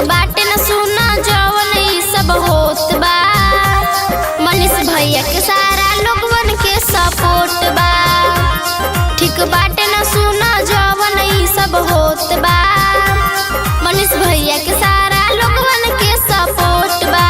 बाटे न सुना जवन ई सब होत बा। मनीष भैया के सारा लोगवन के सपोर्ट बा। ठीक बाटे न सुना जवन ई सब होत बा। मनीष भैया के सारा लोगवन के सपोर्ट बा।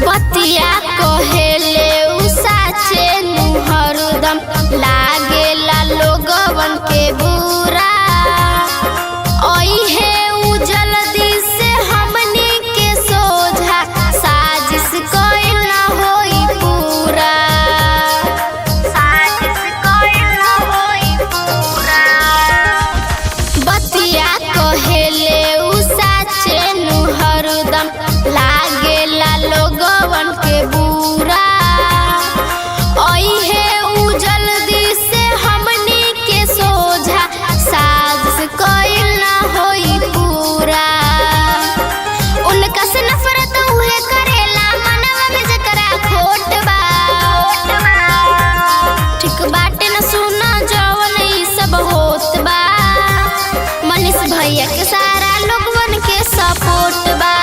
बतिया कहेले उ साचे नु हरदम लागेला लोगवन के बुरा। ओइहे उ जल्दी से हमनी के सोझा साजिश कइल ना होई पूरा। साजिश कइल ना होई पूरा। बतिया कहेले उ साचे नु हरदम लागेला लोगवन के बुरा। ओइहे उ जल्दी से हमनी के सोझा साजिश कइल ना होई पूरा। उनका से नफरत उहे करेला मनवा में जकरा खोट बा। ठीक बाटे न सुना जवन ई सब होत बा। मनीष भैया के सारा लोगवन के सपोर्ट बा।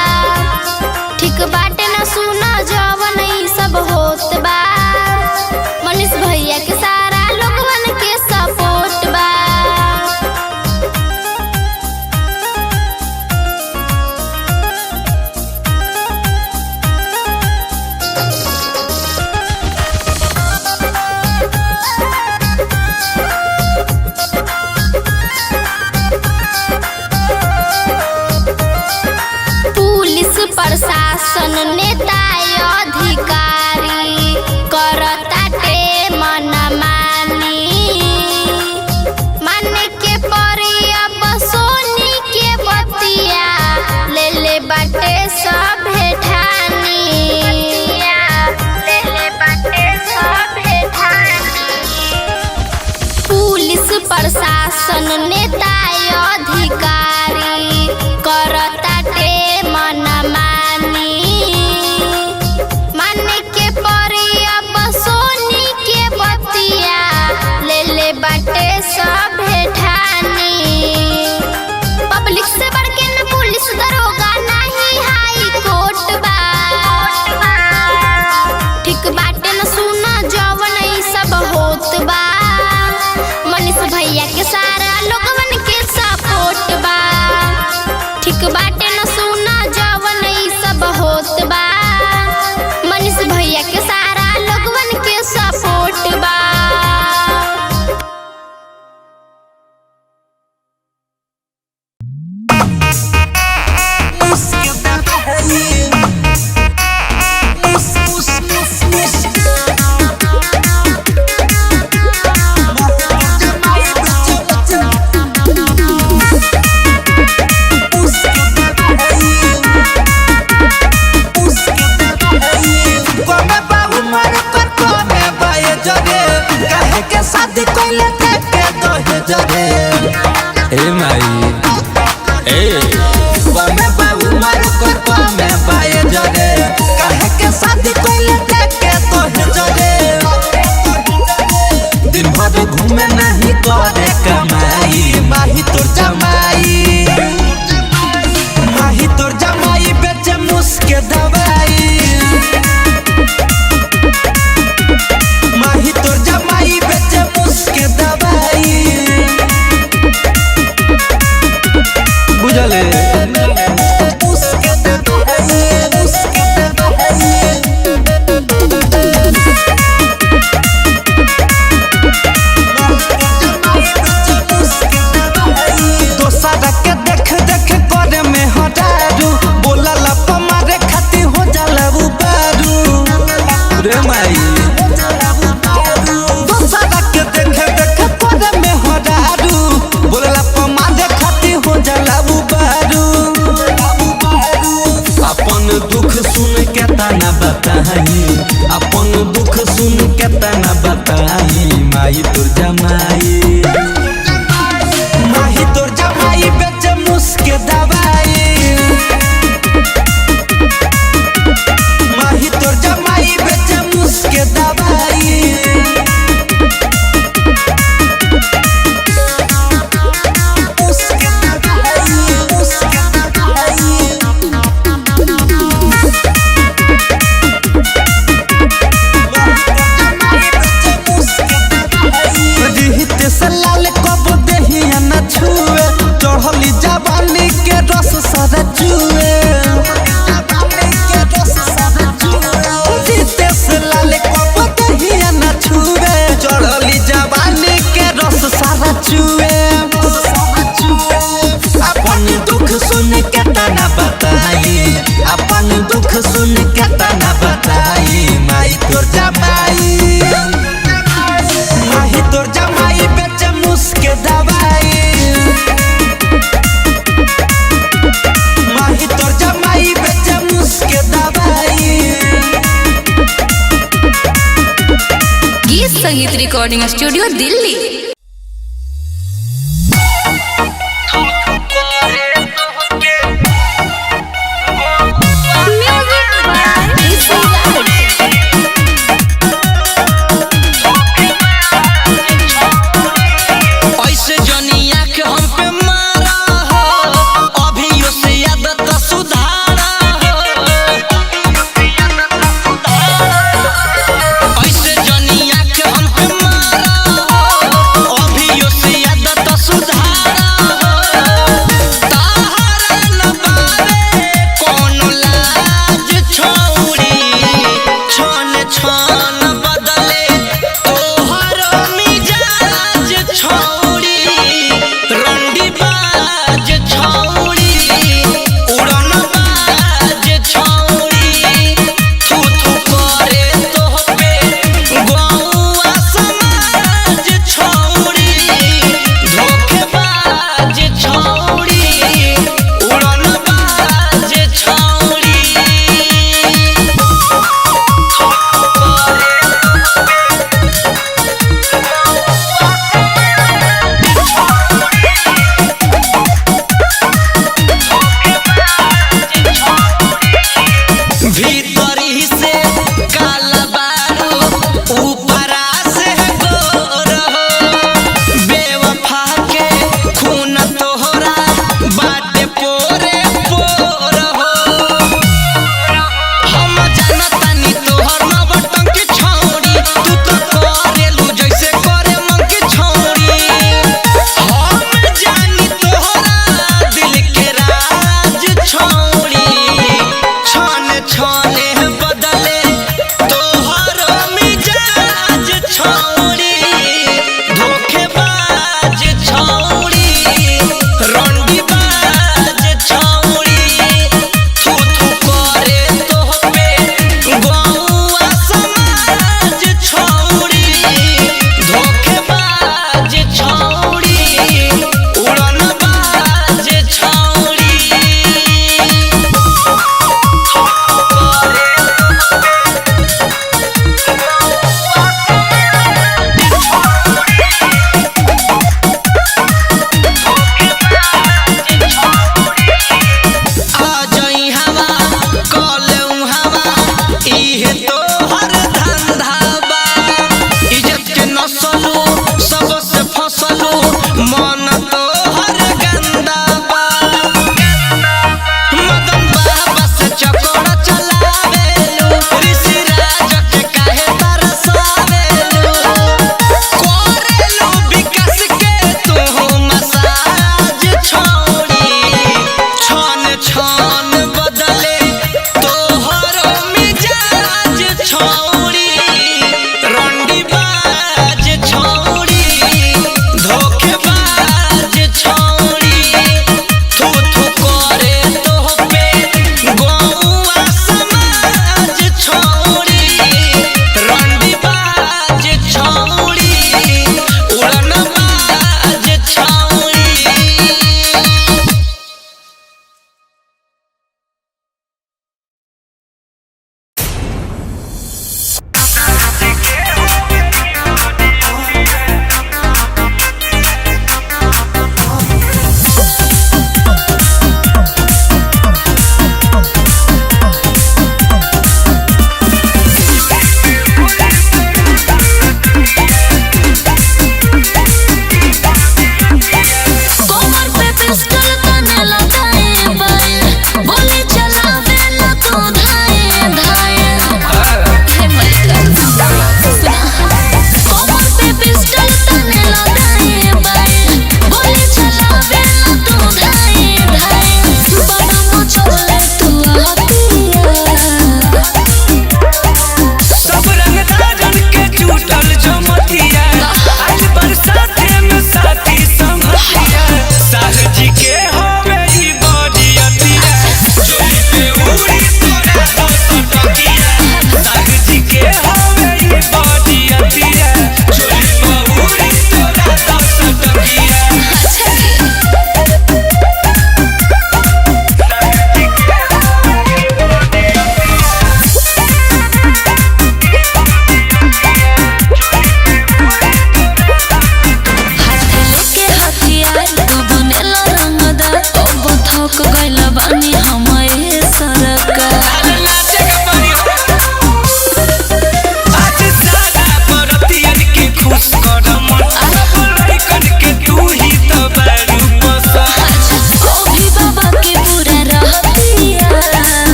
ठीक बाटे न सुना जवन ई सब होत बा। मनीष भैया के सारा लोगवन के सपोर्ट बा। पुलिस प्रशासन नेता अधिकारी करताटे मनमानी। माने के परी अब सोनी के बतिया ले ले बाटे सभे ठानी। ले बाटे सभे ठानी। पुलिस प्रशासन नेता अधिकारी करताटे मनमानी। माने के परी अब सोनी के बतिया ले ले बाटे सभे ठानी। पब्लिक से बढ़ के न पुलिस दरोगा नहीं हाई कोर्ट बा। ठीक बाटे न सुना जवन ई सब होत बा। मनीष भैया के सारा लोगवन के सपोर्ट बा। ठीक बाटे न सुना जवन ई सब होत बा। मनीष भैया के सारा लोगवन के सपोर्ट बा। शादी कइले के दहे जरे ए माई ए बमे बाबू मार कर बमे बाए जरे काहे के शादी कइले के दहे जरे। दिन भर घूमे नहीं करे कमाई माही तोर जमाई। माही तोर जमाई बेचे मुस्के दवाई। माही तोर जमाई बेचे मुस्के दवाई। बुझले मुस्के दवाई मुस्के दवाई। दोसरा के देख देख करे में हटारू बोला लप मारे खाती हो जाला बारू रे माई। दोसरा के देख देख करे में हटारू बोला लप मारे खाती हो जाला बारू। अपन दुख सुन के तना बताई। अपन दुख सुन के तना बताई। माई तोर जमाई। Recording studio Delhi.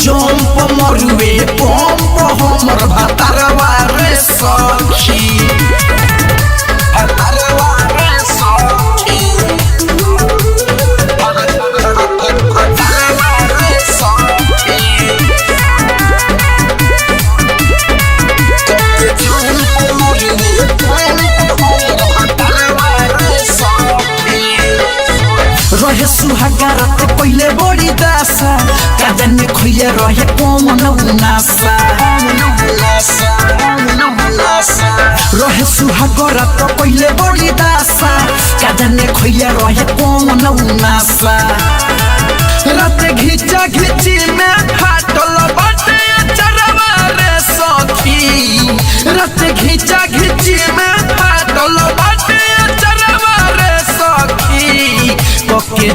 जंप मरुए पंप हमर भातारवा रे सखी भातारवा रे सखी भातारवा रे सखी जंप मरुए पंप हमर भातारवा रे सखी रहे सुहागार ते पहिले बड़ी दासा काजने खोइले रहे कोमन उनासा रहे सुहागार ते पहिले बड़ी दासा काजने खोइले रहे कोमन उनासा राते घिचा घिची में फाटल बाटे चरवा रे सखी राते घिचा घिची में फाटल बाटे चरवा रे सखी पके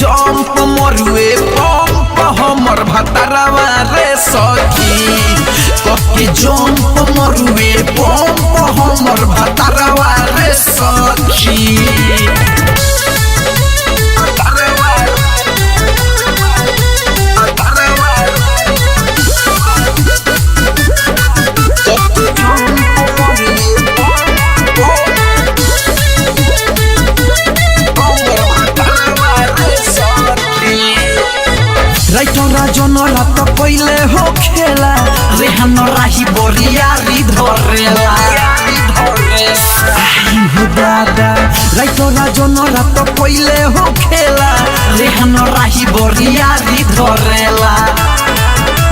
जंप मरुए पंप हमर भातारवा रे सखी पके जंप मरुए पंप हमर भातारवा रे सखी राइटर रात पहिले हो खेला रेहन राही बोरियारी धरेला दादा राइटर रात पहिले हो खेला रेहन राही बोरियारी धरेला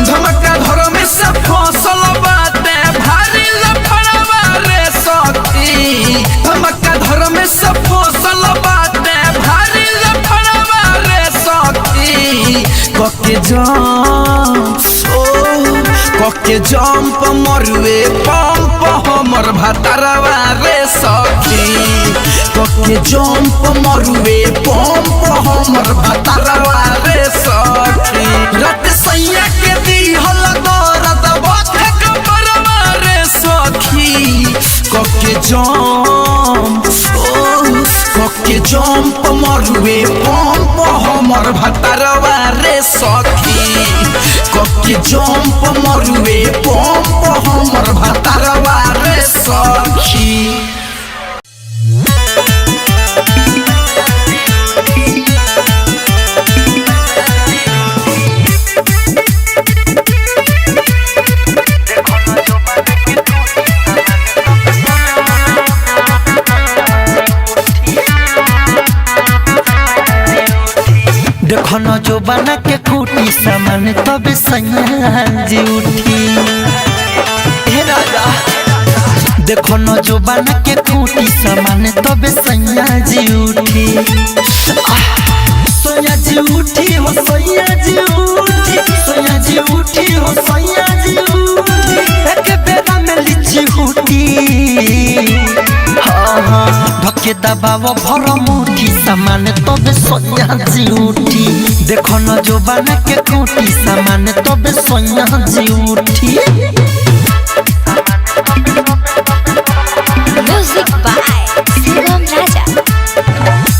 धमका घर में से फसल बाटे भारी लफड़वा रे सखी धमका घर में से फसल बाटे भारी लफड़वा रे सखी कके जंप मरुए पंप हमर भातारवा रे सखी कके जंप मरुए पंप हमर भातारवा रे सखी रात सैया के दिहल दर्द बथे कमरवा रे सखी कके जंप मरुए पंप हमर भातारवा रे सखी कके जंप मरुए पंप हमर भातारवा रे सखी देखो न जो बना के खूटी सामान तब संजी उठी हे राजा देखो न जो बना के खूटी सामान तब संजी उठी सोया जी उठी हो सोया जी उठी सोया जी उठी हो सोया जी उठी एक बेरा में लिची उठी ढके दबाव भर मुठी सामान तबे सोया जी उठी देखो न जो बना के खूटी सामान तबे सोया जी उठी म्यूजिक बाय शिवम राजा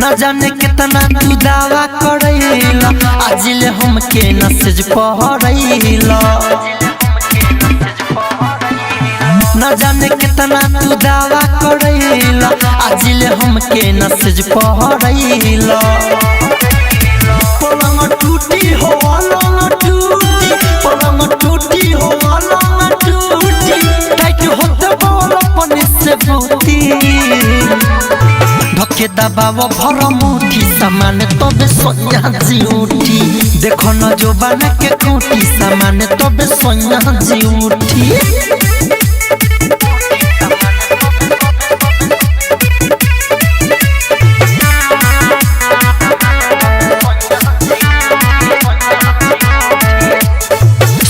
न जाने कितना तू दावा करैला आजिले हमके नसेज पहरैला न जाने कितना तू दावा करैला आजिले हमके नसेज पहरैला पलंग टूटी हो अलंग टूटी पलंग टूटी हो अलंग टूटी टाइट होते बोल अपने से बूती ढके दबाव भर मुठी सामान तबे सोया जी उठी देखो न जो बना के खूटी सामान तबे सोया जी उठी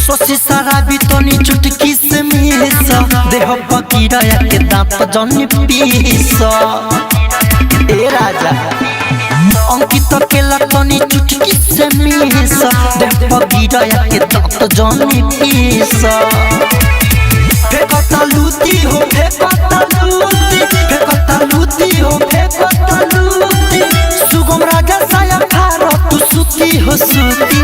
सोची सारा बितनी चुटकी से मिसा देह पकीड़ा के दांत जनी पीसा ए राजा अंकित के लटनी चुटकी से मिसा देह पकीड़ा के दांत जनी पीसा फेंकता लूटी हो फेंकता लूटी फेंकता लूटी हो फेंकता लूटी सुगम राजा साया खारो तू सुती हो सुती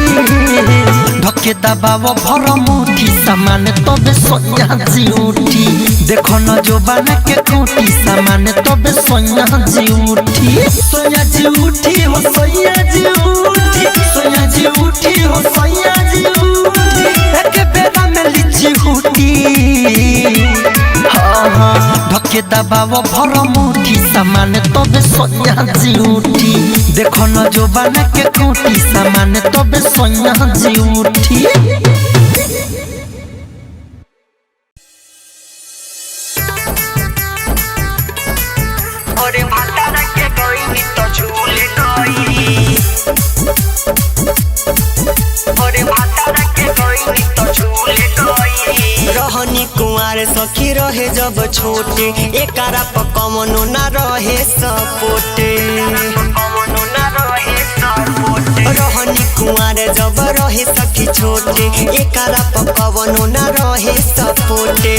धक्के दबाव भर मुठी सामान तबे सोया जी उठी देखो न जो बना के खूटी सामान तबे सोया जी उठी सोया जी उठी हो सोया जी उठी सोया जी उठी हो सोया जी उठी एक बेरा में लिची उठी धक्के दबाव भर मुठी सामान तबे सोया जी उठी देखो न जो बना के खूटी सामान तबे सोया जी उठी ओरे भातारा के गई तो झूले गई ओरे भातारा के गई तो झूले गई रहनी कुंवार सखी रहे जब छोटे एकारा पकमनो ना रहे सपोटे रहनी कुंवार जब रहे सखी छोटे एकारा पकवनो ना रहे सपोटे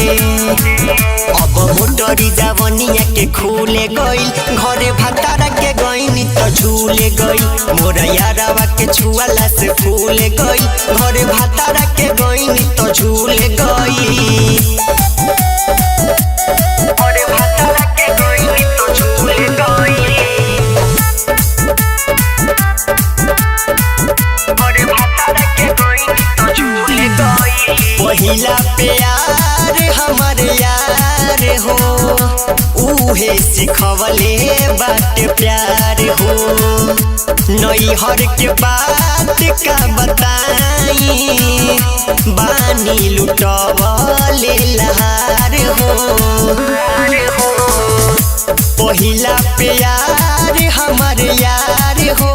अब मोटरी जावनिया के खुले गई घरे भातारा के गईनी तो झूले गई मोर यारावा के छुआला से फूले गई घरे भातारा के गईनी तो झूले गई घरे भातारा के गईनी तो झूले गई पहिला प्यार हमर यार हो उहे सिखवले बात प्यार हो नैहर के बात का बताई बानी लुटवले लहार हो पहिला प्यार हमर यार हो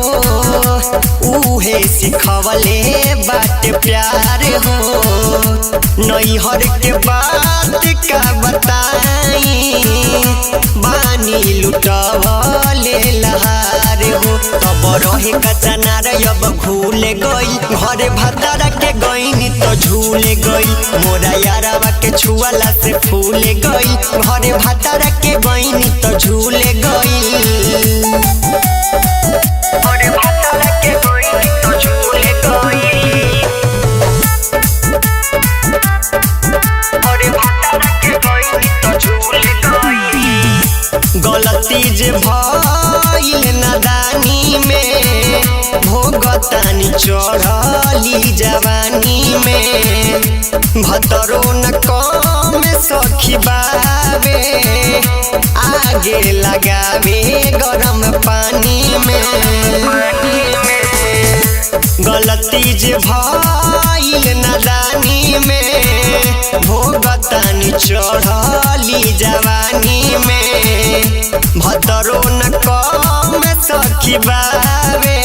उहे सिखवले बात प्यार हो नैहर के बात का बताई बानी लुटवले लहार हो तब रहे कचनार अब भूले गई घरे भातारा के गईनी तो झूले गई मोरा यारावा के छुआला से फूले गई घरे भातारा के गईनी तो झूले गई घरे भातारा के गईनी तो झूले गई घरे भातारा के गईनी तो झूले गई गलती जे भइल नादानी में भोगतानी चढ़ली जवानी में भतरो न कम सखी बावे आगे लगावे गरम पानी में गलती जे भइल नादानी में भोगतानी चढ़ली जवानी में भतरो न कम सखी बावे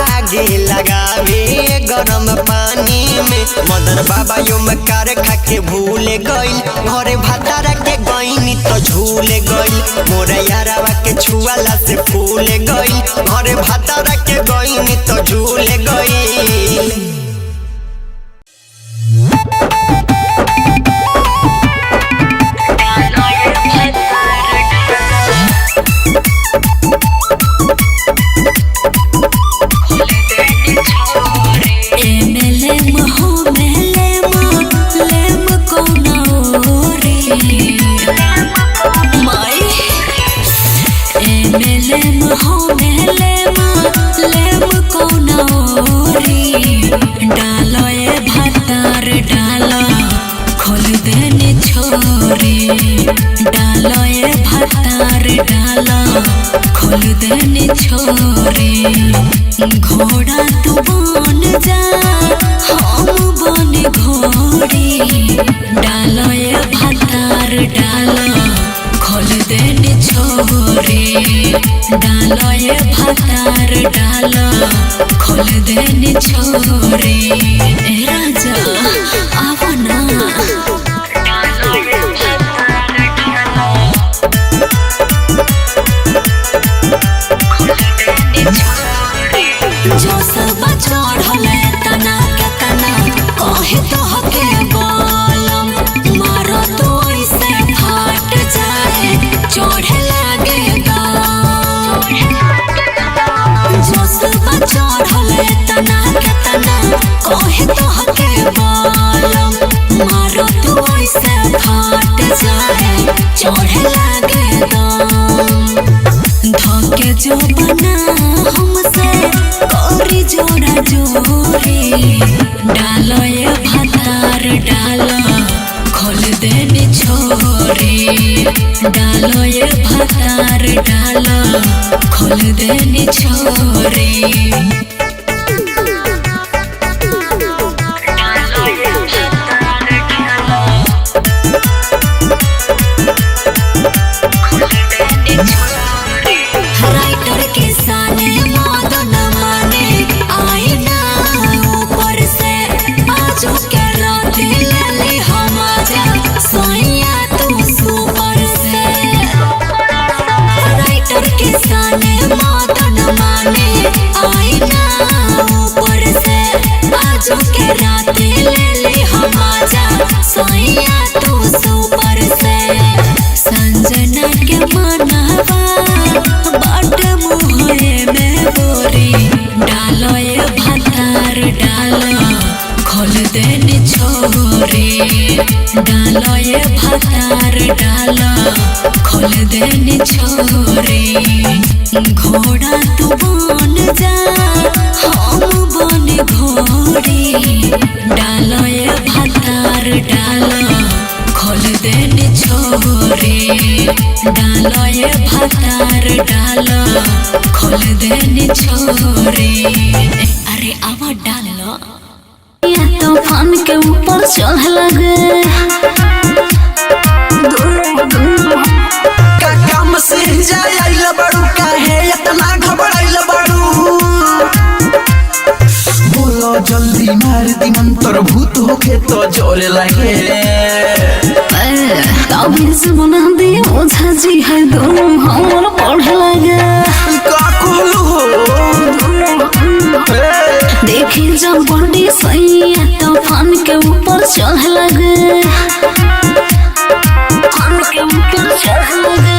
आगे लगावे गरम पानी में मदन बाबा यो मकार खा के भूले गई घरे भातारा के गईनी तो झूले गई मोरा यारावा के छुआला से फूले गई घरे भातारा के गईनी तो झूले गई घोड़ा तू बन जा हम बन घोड़ी डालो ये भातार डालो खोल देने छोरे डालो ये भातार डालो खोल देने छोरे ए राजा आवो ना डालो ये भातार डालो खोल देने छोरे जो सब चढ़ले तना के तना कहे तो हके बोलम चढ़े लागे दम धके जो बना हमसे करी जोड़ा जोरी डालो ये भातार डालो खोल देनी छोरी डालो ये भातार डालो खोल देनी छोरी राइटर के साने मदन माने आई ना ऊपर से आजू के रात ले हम जा सोया तू सुपर से राइटर के साने मदन माने आई ना ऊपर से आजू के रात ले हम जा सोया तू सुपर से संजना के मनावा बाट मुहे में बोरी डालो ये भातार डालो खोल देनी छोरी डालो ये भातार डालो खोल देनी छोरी घोड़ा तू बन जा हम बन घोड़ी डालो ये भातार डालो खोल देनी छोरी डालो ये भातार डालो खोल देनी छोरी अरे आवा डालो ये तूफान के ऊपर चढ़ लगे का काम से जाए आइल बड़ू काहे इतना घबराइल बड़ू बोलो जल्दी मार दी मंत्र भूत होके तो जोरे लगे ताबीज बना दिए ओझा जी है दोनों हमर पढ़ लगे का कहलू हो देखी जब बॉडी सही है तूफान के ऊपर चढ़ लगे तूफान के ऊपर चढ़ लगे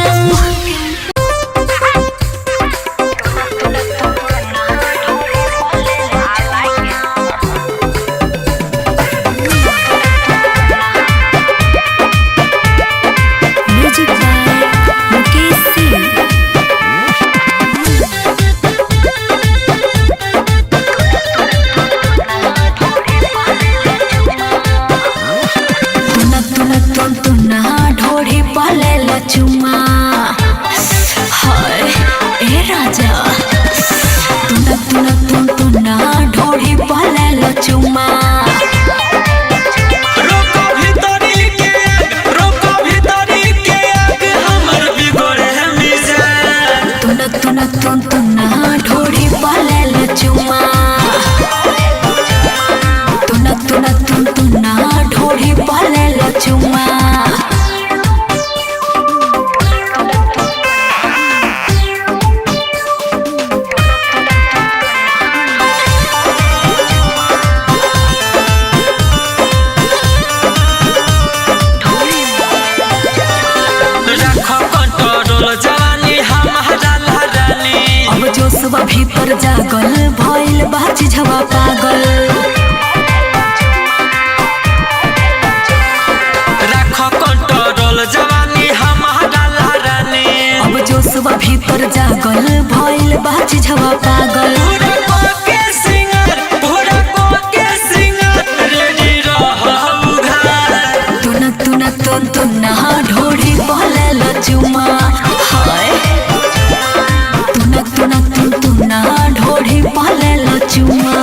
भीतर जागल भइल बाजी झवा पागल राखो कंट्रोल जवानी हमारा रानी अब जो सुबह भीतर जागल भइल बाजी झवा पागल तुना ढोड़ी पहले लचुमा हाय तुना ढोड़ी पहले लचुमा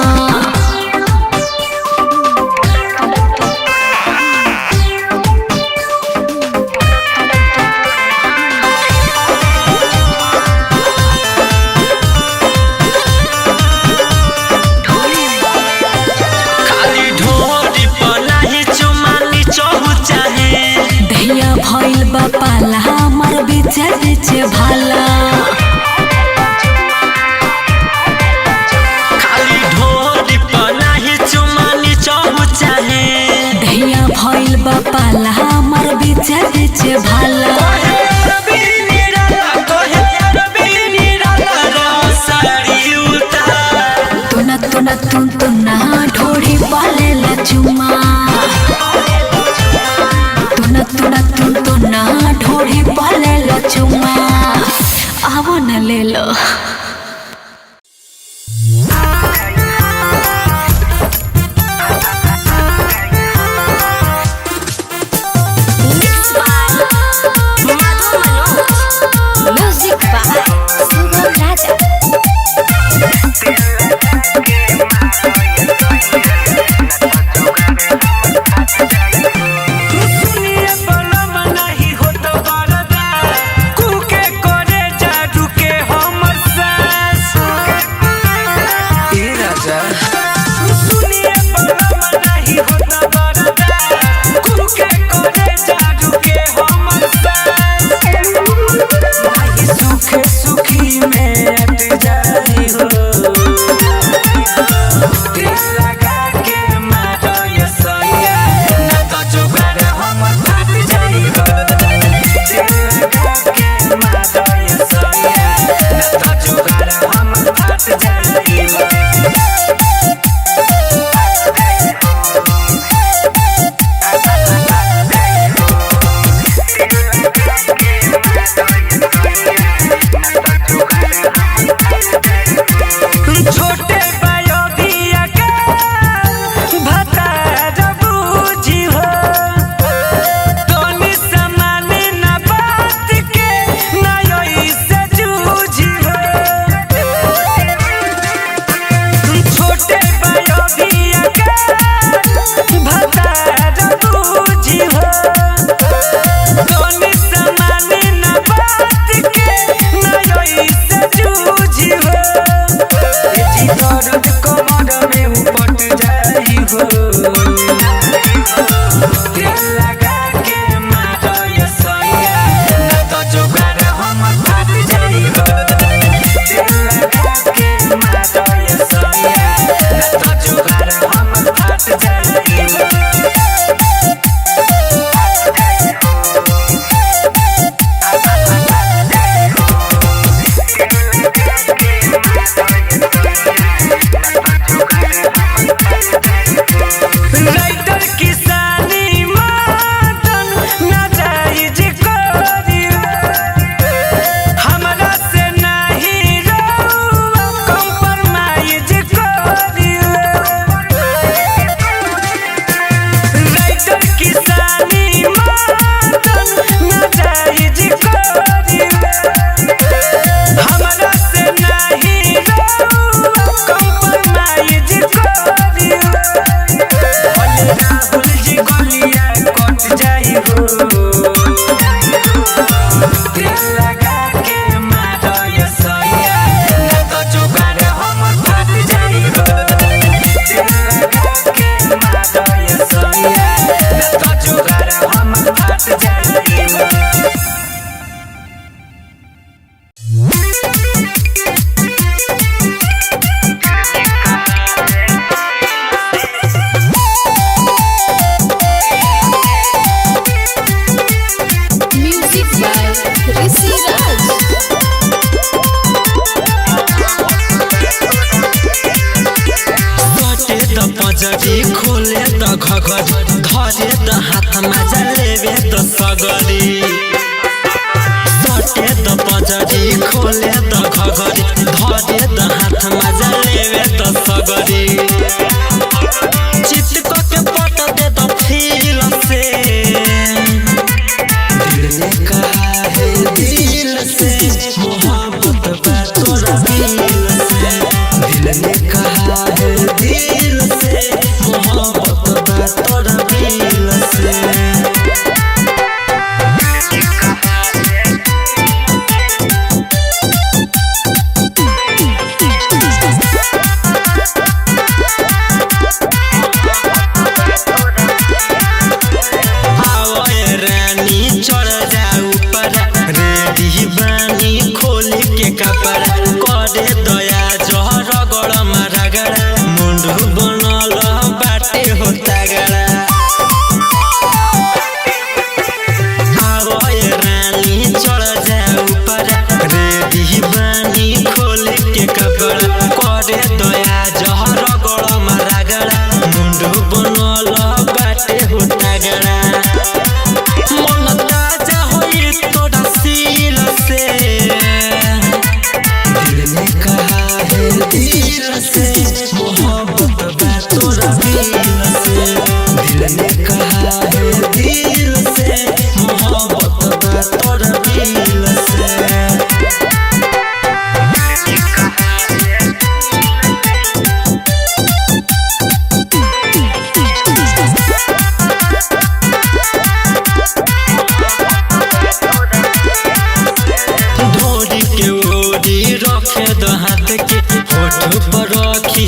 पजरी खोले त घघरी धरे त हाथ मजा लेवे त सगरी सटे त पजरी खोले त घघरी धरे त हाथ मजा लेवे त सगरी चित के पट दे त फील से दिल ने कहा है दिल से मोहब्बत बा तोरा दिल से दिल ने कहा है दिल से मोहब्बत बा तोरा दिल से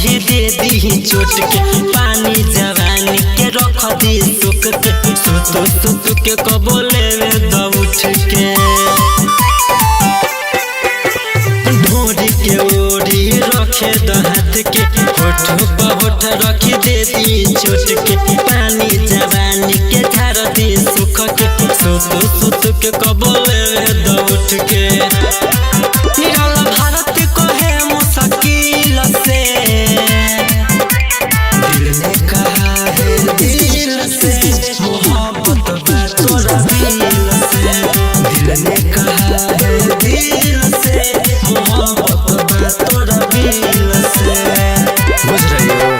चोट के पानी जवानी के रख दी सुख के सुत के कबो लेवे द उठ के ढोरी के ओरी रखे द हाथ के होठ बहुत रखी दे दी चोट के पानी जवानी के धार दी सुख के सुत के कबो लेवे द उठ के निराला भारत को है मुश्किल से दिल से मोहब्बत बा तोरा दिल से दिल ने कहा है दिल से मोहब्बत बा तोरा दिल से बुझ रही हो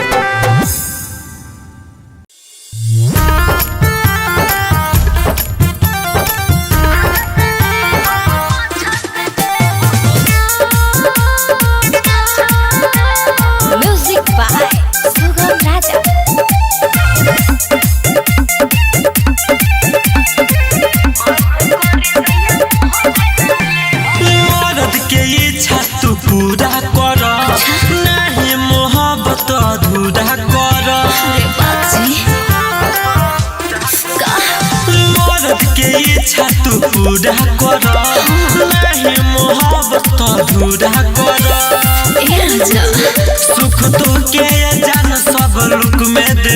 म्यूजिक बाय सुगम राजा। मर्द के इच्छा तू पूरा कर नहीं मोहब्बत अधूरा कर मर्द के इच्छा तू पूरा कर नहीं मोहब्बत अधूरा कर सुख तो के जान सब लुक में दे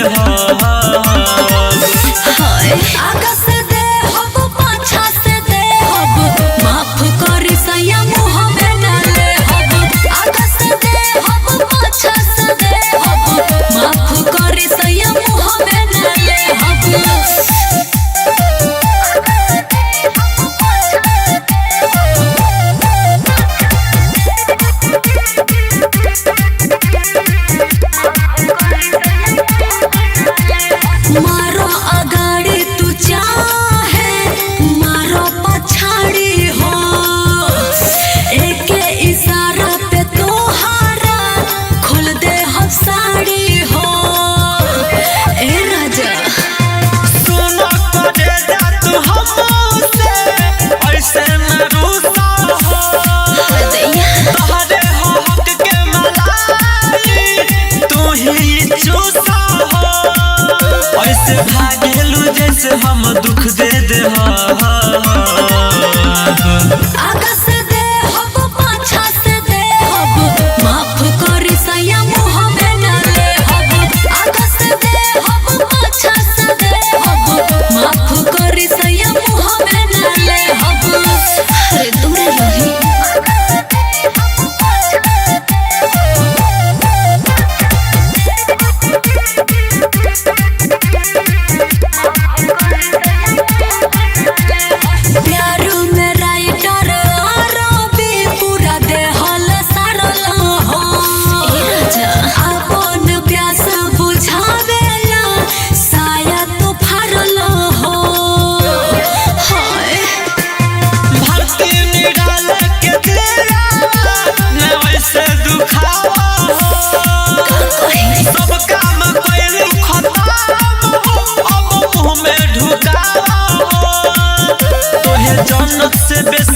आकाश दे हब पाछा से दे हब माफ करी सया मुँह में न ले हब आकाश दे हब पाछा से दे हब माफ करी सया मुँह में न ले हब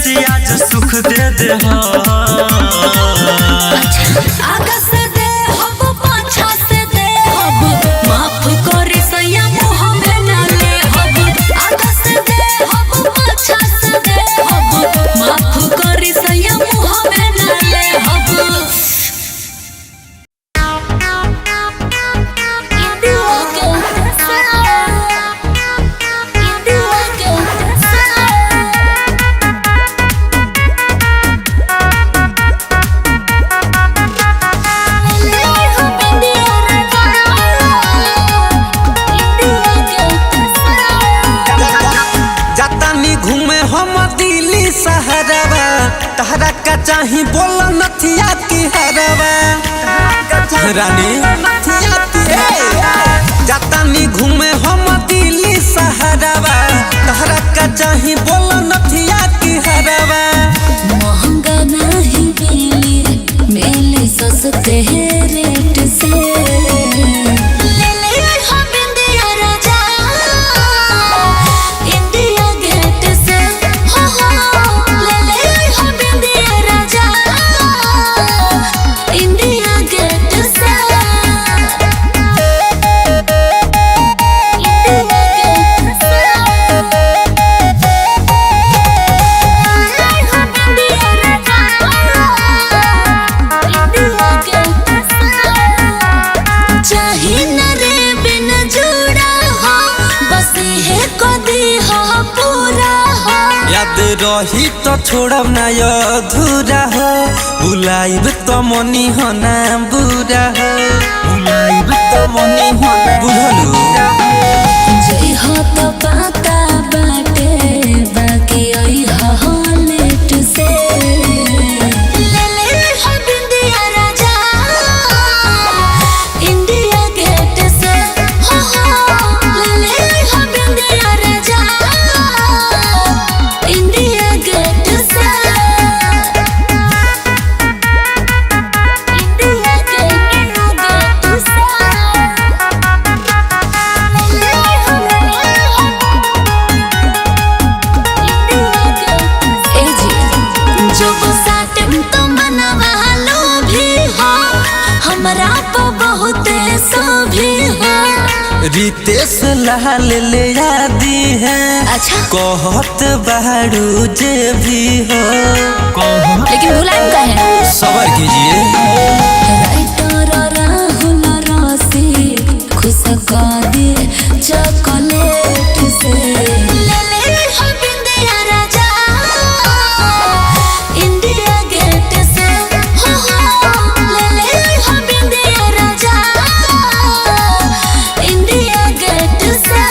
बेसी आज सुख दे दे आगा से दे हब पाछा से दे हब माफ करी सैया मुँह में न ले हब आगा से दे हब पाछा से दे हब माफ करी सैया मुँह में न ले हब जातानी घूमे हम दिल्ली शहरवा तहरा का चाही बोल नथिया की हरवा रानी नथिया की जातानी घूमे हम दिल्ली शहरवा तहरा का चाही बोल नथिया की हरवा महंगा नहीं मिली सस्ते रेट से ले ले हम इंडिया राजा इंडिया गेट से हो ले ले हम इंडिया राजा इंडिया गेट से चाहे न रे बिन जुड़ा हो बस है कदी हो पूरा हो याद रही तो छोड़ब ना अधूरा हो बुलाइब तो मनी हो ना बुरा हो बुलाइब तो मनी हो ना बुझलू जई हो तो पाता बाटे बाकी आई हो लेट से ले ले हम इंडिया राजा इंडिया गेट से हो ले ले हम इंडिया राजा इंडिया गेट से इंडिया गेट से जब साटम तो मनवा लो भी हो हमरा तो बहुत भी हो रितेश लाल ले आदि है अच्छा कहत बाड़ू जे भी हो लेकिन भुलाएं कहे सबर कीजिए राइटर राहुल राशि खुश कर दे चॉकलेट से ले ले हम इंडिया राजा इंडिया गेट से हो ले ले हम इंडिया राजा इंडिया गेट से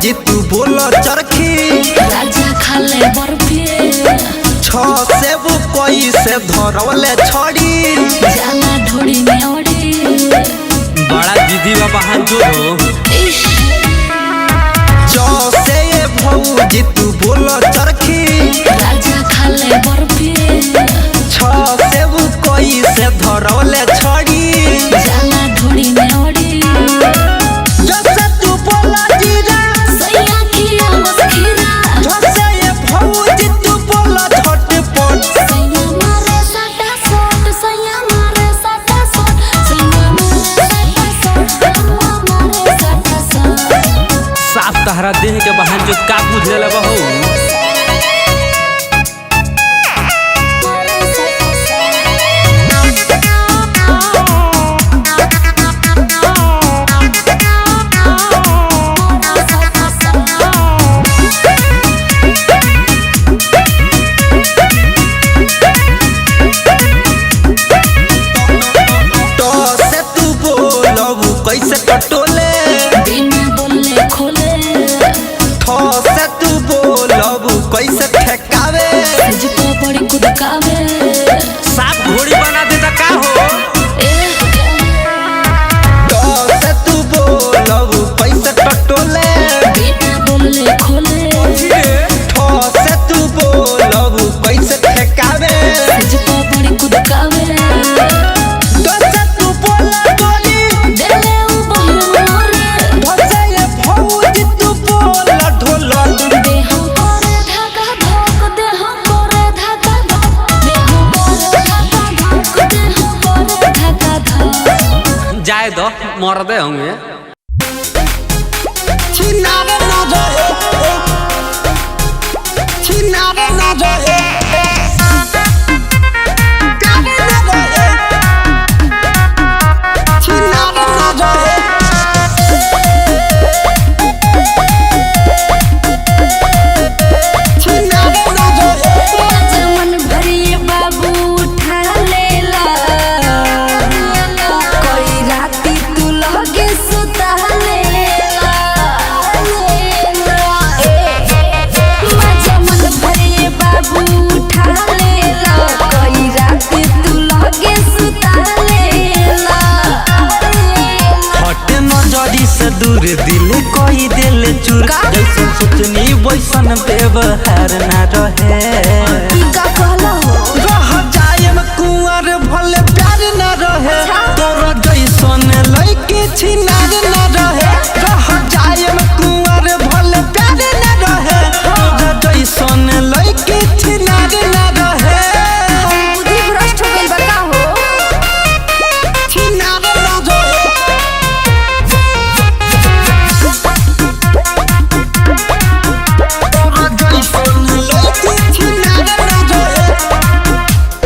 भौजी तू बोलो चरखी राजा खाले बर्फी छ से वो कोई से धरवले छड़ी जाला ढोड़ी में ओड़ी बड़ा दीदी बाबा जो इश छ से ये भौजी तू बोलो चरखी राजा खाले बर्फी छ से वो कोई से धरवले छड़ी जाला ढोड़ी में ओड़ी जैसे तू बोला जीरा सैया खिया मस्खीरा जैसे ये भौजी तू बोला झटपट सैया मारे साटा सोट सैया मारे साटा सोट सैया मारे साटा सोट मारे साटा सोट साफ तहरा देह के बहन जो का बुझे बहू कैसे कटोले बिना बोले खोले ठो से तू बोलब कैसे ठेकावे मुझको बड़ी कुदकावे साफ घोड़ी बना देता का हो ठो से तू बोलब कैसे कटोले बिना बोले खोले ठो से तू बोलब कैसे ठेकावे मुझको बड़ी कुदकावे जाए दो मरदे होंगे दूर दिल कोई दिल चूर जैसे सोचनी वैसन व्यवहार न रहे रह जाए कुंवर भले प्यार न रहे तोरा जैसन लइके छिनार न रहे रह जाए कुंवर भले प्यार न रहे तोरा जैसन लइके छिनार न रहे बुद्धि भ्रष्ट हो गइल बा का हो छिनार न रहे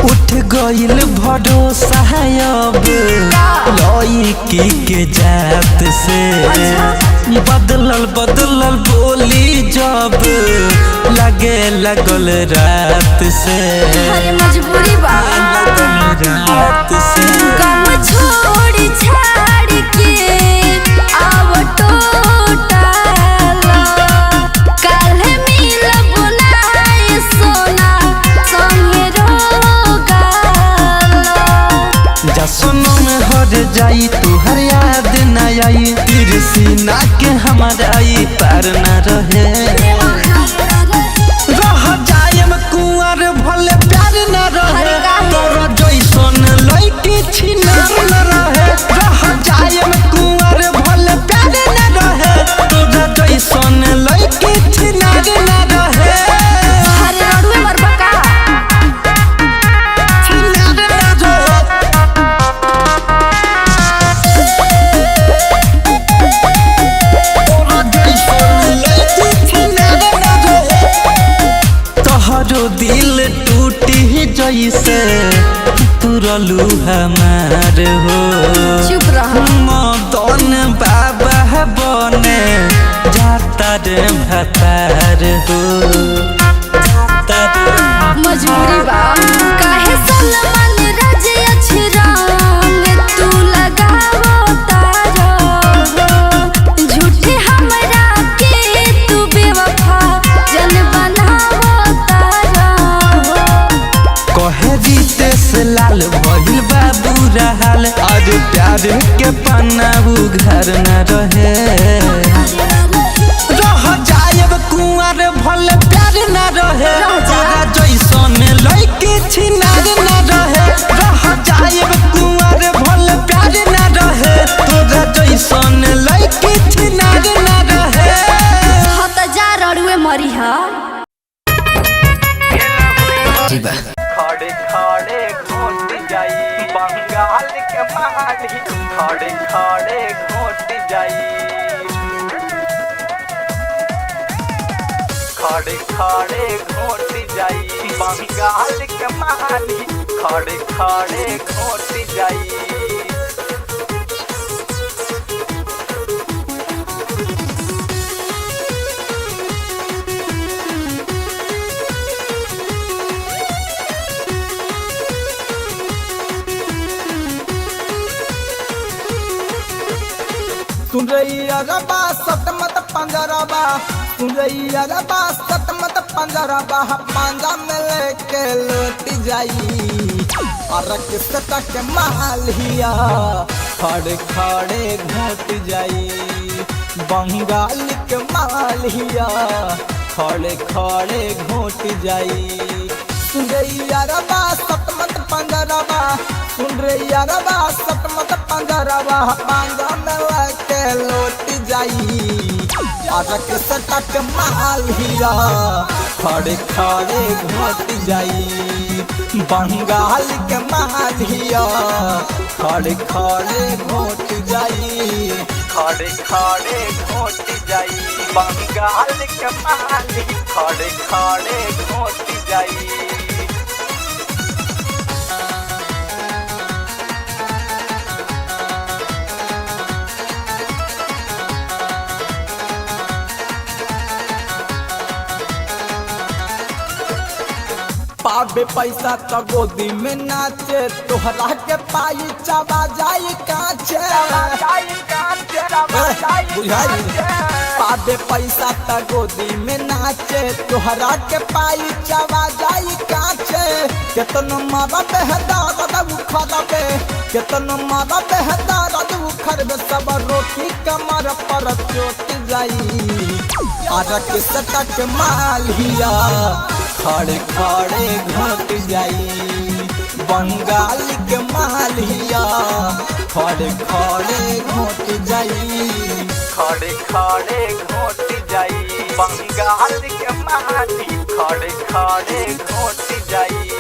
उठ गइल भरोसा अब लइकी के जात से बदलल बोली जब लगे लगल रात से अरे मजबूरी बा रात से गम छोड़ी छाड़ के आव टोटाला काल्हे मिलब नाय सोना संगे रोगाला जसनो में हर जाई तुहर याद न आई तीर सीना के हमारा आई पार न रहे रह जाएम कुंवर भले प्यार न रहे तोरा जैसन लइके छिनार न रहे रह जाएम कुंवर भले प्यार न रहे तोरा जैसन लइके छिनार न रहे अरे रडुए मरबा का छिनार न रहे तोरा जैसन लइके छिनार न रहे तोहरो दिल टूटी जैसे तुरलू हमार हो चुप रह मदन बाबा बने जाता रे भतार हो मजबूरी बा काहे सलमान राज अछरंग तू लगावो तारो झूठे हमरा के ना उघार न रहे। रह जाएब कुंवर भले प्यार न रहे, तोरा जैसन लइके छिनार न रहे। रह जाएब कुंवर भले प्यार न रहे, तोरा जैसन लइके छिनार न रहे। हत जा रड़ुए मरी हा खड़े खड़े घोट जाई बंगाल के माली, खड़े खड़े घोट जाई, खड़े खड़े घोट जाई बंगाल के माली, खड़े खड़े घोट जाई। सुन रही रबा सतमत पंजरबा, सुन रही रबा सतमत पंजरबा, पांजा में लेके लौट जाई और किसका के मालिया, खड़े खड़े घोट जाई बंगाल के मालिया, खड़े खड़े घोट जाई। सुन रही रबा सतमत पंजरबा, सुन रही रबा सतमत पंजरबा, पांजा में लेके लौट जाई और किसका के मालिया, खड़े खड़े घोट जाई बंगाल के मालिया, खड़े खड़े घोट जाई, खड़े खड़े घोट जाई बंगाल के माली, खड़े खड़े घोट जाई। पाबे पैसा तो गोदी में नाचे, तोहरा के पाई चबा जाई काचे, बुझाई पाबे पैसा तो गोदी में नाचे, तोहरा के पाई चबा जाई काचे। केतनो मारा बेहदार उखड़बे, केतनो मारा बेहदार उखड़बे, सब रोटी कमर पर चोट जाई और किसका के मालिया, खड़े खड़े घोट जाई बंगाल के मालिया, खड़े खड़े घोट जाई, खड़े खड़े घोट जाई बंगाल के माली, खड़े खड़े घोट जाई।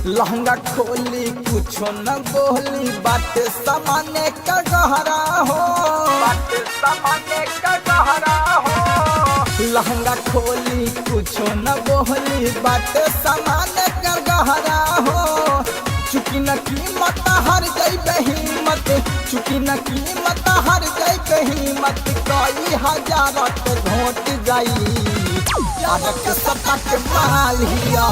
लहंगा खोली कुछो न बोली, बात सामान्य का गहरा हो, बात सामान्य का गहरा हो। लहंगा खोली कुछो न बोली, बात सामान्य का गहरा हो। चुकी न कीमत हर गई बेहिम्मत, चुकी न कीमत हर गई बेहिम्मत, कई हजार के घोट जाई के सतक मालिया,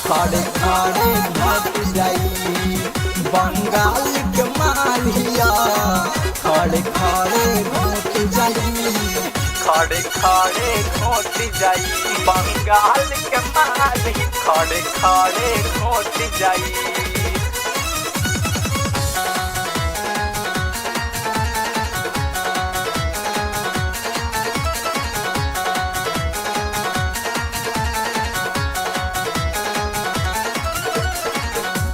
खड़े खड़े घोट जाई बंगाल के मालिया, खड़े खड़े घोट जाई, खड़े खड़े घोट जाई बंगाल के माली, खड़े खड़े घोट जाई।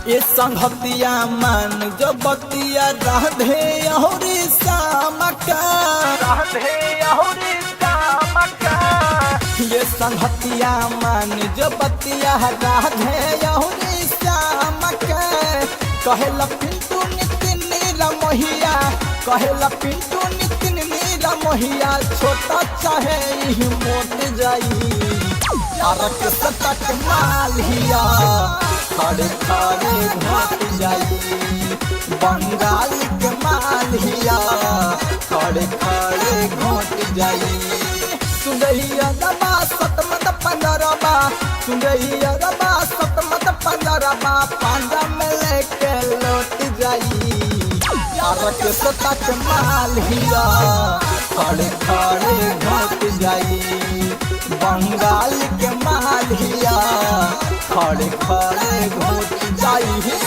ये संगतिया मन जो बतिया राधे और श्याम का, राधे और श्याम का, ये संगतिया मन जो बतिया राधे और श्याम का। कहेला पिंटू नितिन नीला मोहिया, कहेला पिंटू नितिन नीला मोहिया, छोटा चाहे ही मोट जाई और सतक मालिया, खड़े खड़े घोट जाई बंगाल के मालिया, खड़े खड़े घोट जाई। सुनैया रबा सतमत पंजरबा, सुनैया रबा सतमत पंजरबा, पांजा में लेके लौट जाई यार के सता के माल हिया खड़े खड़े घोट जाई बंगाल के माल हिया खड़े खड़े घोट जाई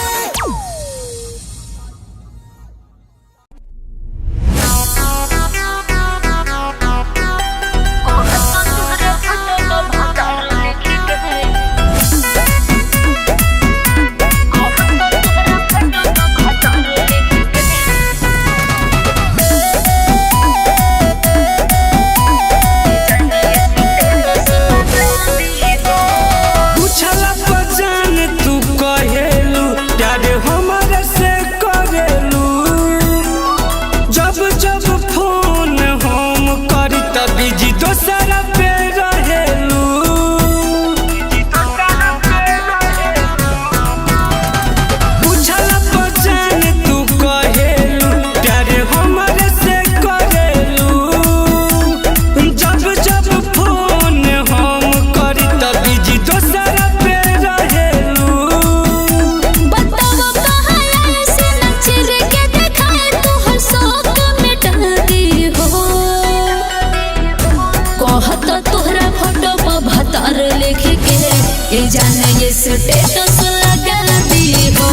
स्टेटस लगा दी हो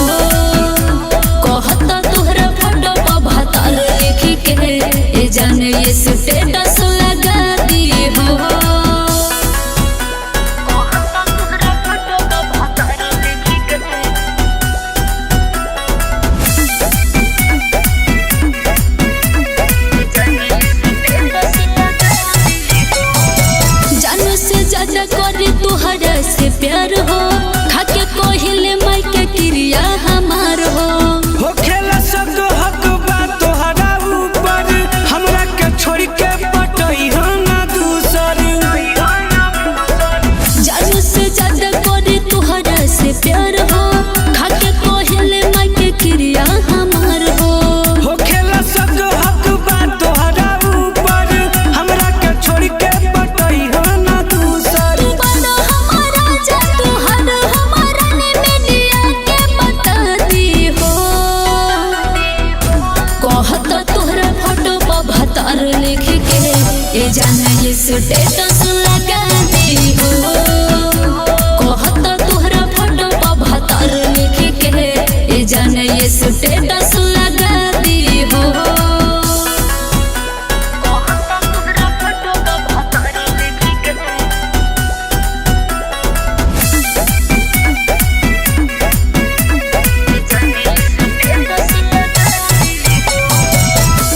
कहता तोहरा फोटो पर भतार लिख के ए जान ये स्टेटस लगा दी हो कहता तोहरा फोटो पर भतार लिख के जान से ज्यादा करे तोहरा से प्यार हो खाके कोहिले माई के क्रिया हमार हो खेला सब हक बा तोहरा ऊपर हमरा के छोड़ के पटई ना दूसर जान से ज्यादा करे तोहरा से प्यार हो खाके कोहिले माई के क्रिया हमार हो खेला सब हक बा तोहरा ऊपर हमरा के छोड़ के पटई ना दूसर तू बड़ा हमारा जा तू हर हमारा ने मीडिया के बता दी हो कहता तोहरा फोटो पर भतार लिख के ए जान ये स्टेटस लगा दी हो कहता तोहरा फोटो पर भतार लिख के ए जान ये स्टेटस लगा दी हो कहता तोहरा फोटो पर भतार लिख के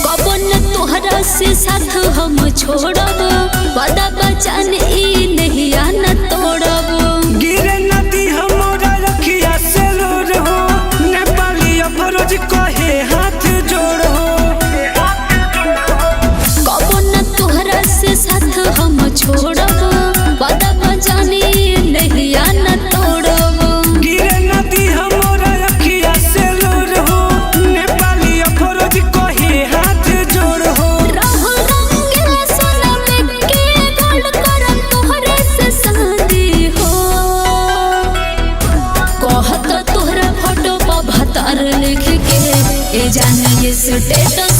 कबन तोहरा से साथ हम छोड़ब वादा बचान ई नहीं आना तोड़ब गिरे नदी हमरा रखिया से लोर हो नेपाली अफरोज कहे हाथ जोड़ हो कबन तोहरा से साथ हम छोड़ब वादा बचान ई नहीं आना तोड़ब गिरे नदी हमरा रखिया से लोर हो नेपाली अफरोज कहे हाथ जोड़ हो राहुल रंगीला सोना में के गोल्ड करम तोहरे से शादी हो कहता तोहरा फोटो पर भतार लिख के ए जान ये स्टेटस